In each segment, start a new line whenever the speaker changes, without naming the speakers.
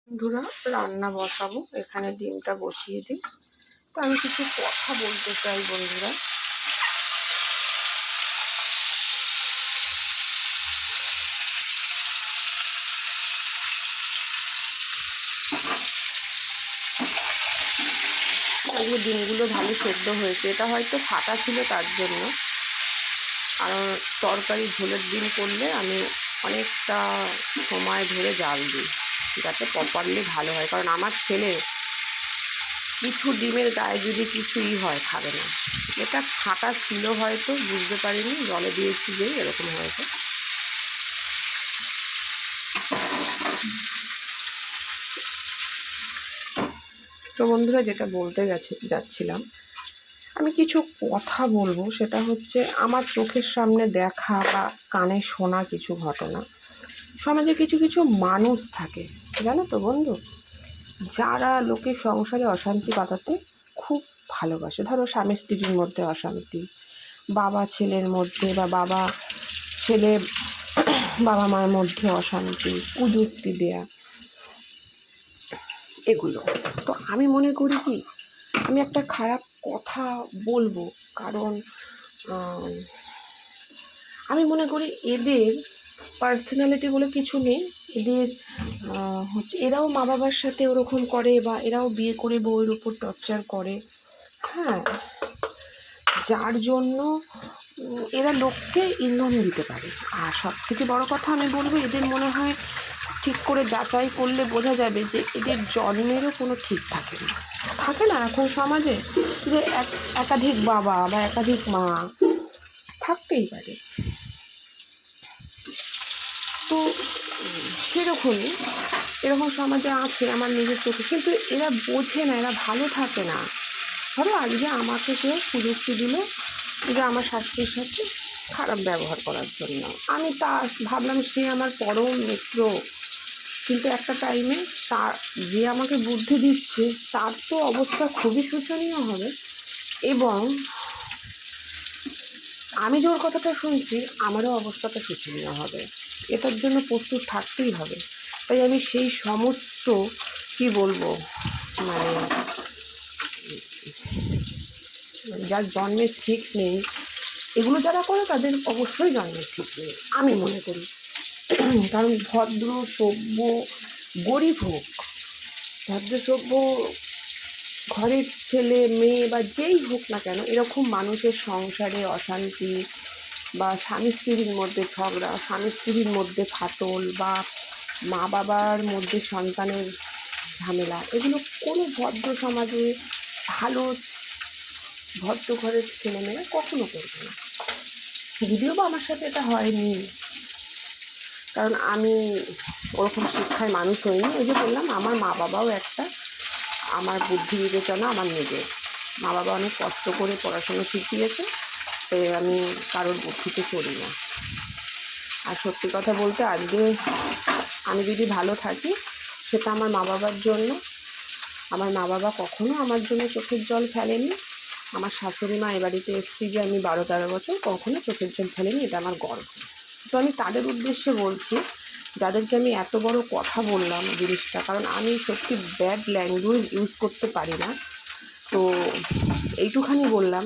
বন্ধুরা, রান্না বসাবো। এখানে ডিমটা বসিয়ে দিই। তো আমি কিছু কথা বলতে চাই বন্ধুরা। আজকে ডিমগুলো ভালো সেদ্ধ হয়েছে। এটা হয়তো ফাটা ছিল তার জন্য, কারণ তরকারি ঝোলের ডিম করলে আমি অনেকটা সময় ধরে জাল দিই, যাতে প্রপারলি ভালো হয়। কারণ আমার ছেলে কিছু ডিমের গায়ে যদি কিছুই হয় খাবে না। এটা ফাটা ছিল, হয়তো বুঝতে পারিনি, জলে দিয়েছি যে এরকম হয়েছে। তো বন্ধুরা, যেটা বলতে যাচ্ছিলাম, আমি কিছু কথা বলবো। সেটা হচ্ছে আমার চোখের সামনে দেখা বা কানে শোনা কিছু ঘটনা। সমাজে কিছু কিছু মানুষ থাকে, জানো তো বন্ধু, যারা লোকের সংসারে অশান্তি পাতাতে খুব ভালোবাসে। ধরো স্বামী স্ত্রীর মধ্যে অশান্তি, বাবা ছেলের মধ্যে, বা বাবা ছেলে বাবা মার মধ্যে অশান্তি, কুযুক্তি দেয়া, এগুলো। তো আমি মনে করি কি, আমি একটা খারাপ কথা বলবো, কারণ আমি মনে করি এদের পার্সোনালিটি বলে কিছু নেই। এদের হচ্ছে এরাও মা বাবার সাথে ওরকম করে, বা এরাও বিয়ে করে বউয়ের উপর টর্চার করে। হ্যাঁ, যার জন্য এরা লোককে ইন্ধন দিতে পারে। আর সব থেকে বড় কথা আমি বলবো, এদের মনে হয় ঠিক করে যাচাই করলে বোঝা যাবে যে এদের জন্মেরও কোনো ঠিক থাকে না। থাকে না এখন সমাজে যে একাধিক বাবা বা একাধিক মা থাকতেই পারে। তো সেরকমই এরকম সমাজে আছে আমার নিজের চোখে, কিন্তু এরা বোঝে না, এরা ভালো থাকে না। ধরো আজকে আমাকে কেউ প্রযুক্তি দিল যে আমার শাশুড়ির সাথে খারাপ ব্যবহার করার জন্য, আমি তা ভাবলাম সে আমার পরম মিত্র, কিন্তু একটা টাইমে তার যে আমাকে বুদ্ধি দিচ্ছে তার তো অবস্থা খুবই শোচনীয় হবে, এবং আমি যে ওর কথাটা শুনছি আমারও অবস্থাটা শোচনীয় হবে। এটার জন্য প্রস্তুত থাকতেই হবে। তাই আমি সেই সমস্ত কি বলবো, মানে যার জন্মের ঠিক নেই, এগুলো যারা করে তাদের অবশ্যই জন্মের ঠিক নেই আমি মনে করি। কারণ ভদ্র সভ্য, গরিব হোক, ভদ্র সভ্য ঘরের ছেলে মেয়ে বা যেই হোক না কেন, এরকম মানুষের সংসারে অশান্তি বা স্বামী স্ত্রীর মধ্যে ঝগড়া, স্বামী স্ত্রীর মধ্যে ফাটল, বা মা বাবার মধ্যে সন্তানের ঝামেলা, এগুলো কোনো ভদ্র সমাজে ভালো ভদ্র ঘরের ছেলেমেয়েরা কখনো করবে না। যদিও বা আমার সাথে এটা হয়নি, কারণ আমি ওরকম শিক্ষায় মানুষ হইনি। ওই যে বললাম, আমার মা বাবাও একটা, আমার বুদ্ধি বিবেচনা আমার নিজের। মা বাবা অনেক কষ্ট করে পড়াশোনা শিখিয়েছে, তাই আমি কারোর বুদ্ধিতে চলি না। আর সত্যি কথা বলতে, আজকে আমি যদি ভালো থাকি সেটা আমার মা বাবার জন্য। আমার মা বাবা কখনো আমার জন্য চোখের জল ফেলেনি। আমার শাশুড়ি মা এ বাড়িতে এসেছি যে আমি 12-13 বছর, কখনো চোখের জল ফেলেনি, এটা আমার গর্ব। তো আমি তাদের উদ্দেশ্যে বলছি, যাদেরকে আমি এত বড় কথা বললাম জিনিসটা, কারণ আমি সত্যি ব্যাড ল্যাঙ্গুয়েজ ইউজ করতে পারি না। তো এইটুখানি বললাম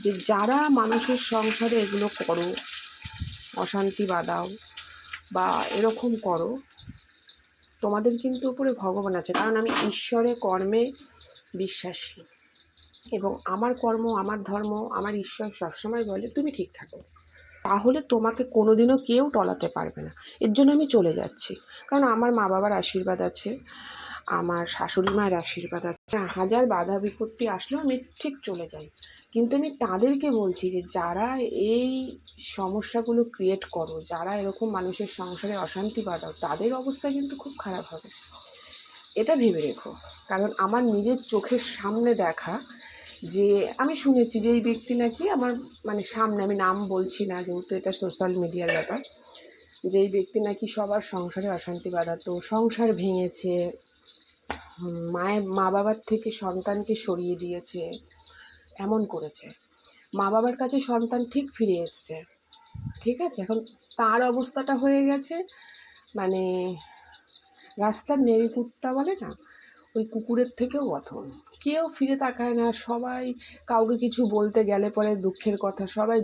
যে যারা মানুষের সংসারে এগুলো করো, অশান্তি বাঁধাও বা এরকম করো, তোমাদের কিন্তু উপরে ভগবান আছে। কারণ আমি ঈশ্বরে কর্মে বিশ্বাসী, এবং আমার কর্ম, আমার ধর্ম, আমার ঈশ্বর সবসময় বলে তুমি ঠিক থাকো, তাহলে তোমাকে কোনোদিনও কেউ টলাতে পারবে না। এর জন্য আমি চলে যাচ্ছি, কারণ আমার মা বাবার আশীর্বাদ আছে, আমার শাশুড়ি মায়ের আশীর্বাদ আছে। হাজার বাধা বিপত্তি আসলেও আমি ঠিক চলে যাই। কিন্তু আমি তাদেরকে বলছি যে যারা এই সমস্যাগুলো ক্রিয়েট করো, যারা এরকম মানুষের সংসারে অশান্তি বাঁধাও, তাদের অবস্থা কিন্তু খুব খারাপ হবে, এটা ভেবে রেখো। কারণ আমার নিজের চোখের সামনে দেখা, যে আমি শুনেছি যে এই ব্যক্তি নাকি আমার সামনে, আমি নাম বলছি না যেহেতু এটা সোশ্যাল মিডিয়ার ব্যাপার, যে এই ব্যক্তি নাকি সবার সংসারে অশান্তি বাঁধাতো, সংসার ভেঙেছে, মা বাবার থেকে সন্তানকে সরিয়ে দিয়েছে, এমন করেছে। মা বাবার কাছে সন্তান ঠিক ফিরে এসছে, ঠিক আছে, এখন তার অবস্থাটা হয়ে গেছে মানে রাস্তার নেড়ি কুত্তা বলে না, ওই কুকুরের থেকেও অথম। কেউ ফিরে তাকায় না, সবাই কাউকে কিছু বলতে গেলে পরে দুঃখের কথা সবাই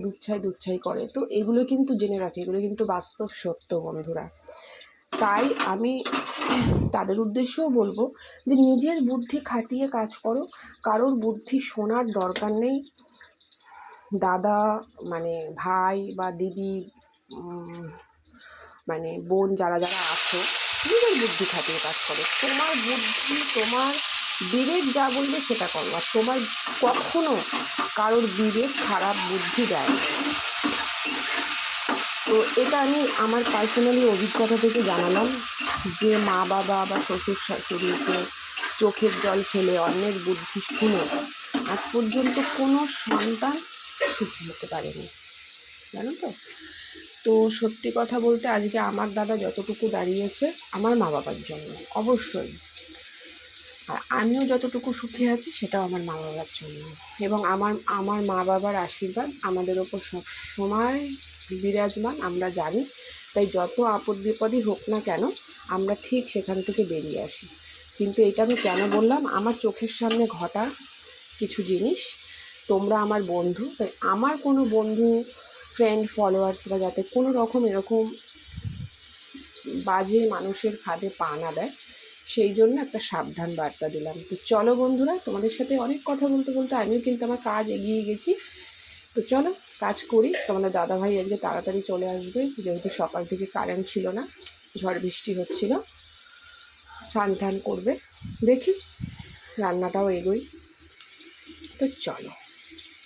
দুচ্ছাই করে। তো এগুলো কিন্তু জেনে রাখি, এগুলো কিন্তু বাস্তব সত্য বন্ধুরা। তাই আমি তাদের উদ্দেশ্যেও বলবো যে নিজের বুদ্ধি খাটিয়ে কাজ করো, কারোর বুদ্ধি শোনার দরকার নেই। দাদা মানে ভাই বা দিদি মানে বোন যারা যারা আছো, নিজের বুদ্ধি খাটিয়ে কাজ করো। তোমার বুদ্ধি, তোমার বিবেক যা বলবে সেটা করো। আর তোমার কখনো কারোর বিবেক খারাপ বুদ্ধি দেয় না। তো এটা আমি আমার পার্সোনালি অভিজ্ঞতা থেকে জানালাম যে মা বাবা বা শ্বশুর শাশুড়িকে চোখের জল ফেলে অন্যের বুদ্ধি শুনে আজ পর্যন্ত কোনো সন্তান সুখী হতে পারেনি, জানো তো। তো সত্যি কথা বলতে আজকে আমার দাদা যতটুকু দাঁড়িয়েছে আমার মা বাবার জন্য অবশ্যই, আর আমিও যতটুকু সুখী আছি সেটাও আমার মা বাবার জন্য। এবং আমার মা বাবার আশীর্বাদ আমাদের ওপর সবসময় বিরাজমান, আমরা জানি। তাই যত আপদ বিপদই হোক না কেন আমরা ঠিক সেখান থেকে বেরিয়ে আসি। কিন্তু এটা আমি কেন বললাম, আমার চোখের সামনে ঘটা কিছু জিনিস। তোমরা আমার বন্ধু, তাই আমার কোনো বন্ধু ফ্রেন্ড ফলোয়ার্সরা যাতে কোনো রকম এরকম বাজে মানুষের ফাঁদে পা না দেয়, সেই জন্য একটা সাবধান বার্তা দিলাম। তো চলো বন্ধুরা, তোমাদের সাথে অনেক কথা বলতে বলতে আমিও কিন্তু আমার কাজ এগিয়ে গেছি। তো চলো কাজ করি। তোমাদের দাদাভাই আজকে তাড়াতাড়ি চলে আসবে, যেহেতু সকাল থেকে কারেন্ট ছিল না, ঝড় বৃষ্টি হচ্ছিল, স্নান টান করবে। দেখি রান্নাটাও এগোই। তো চলো।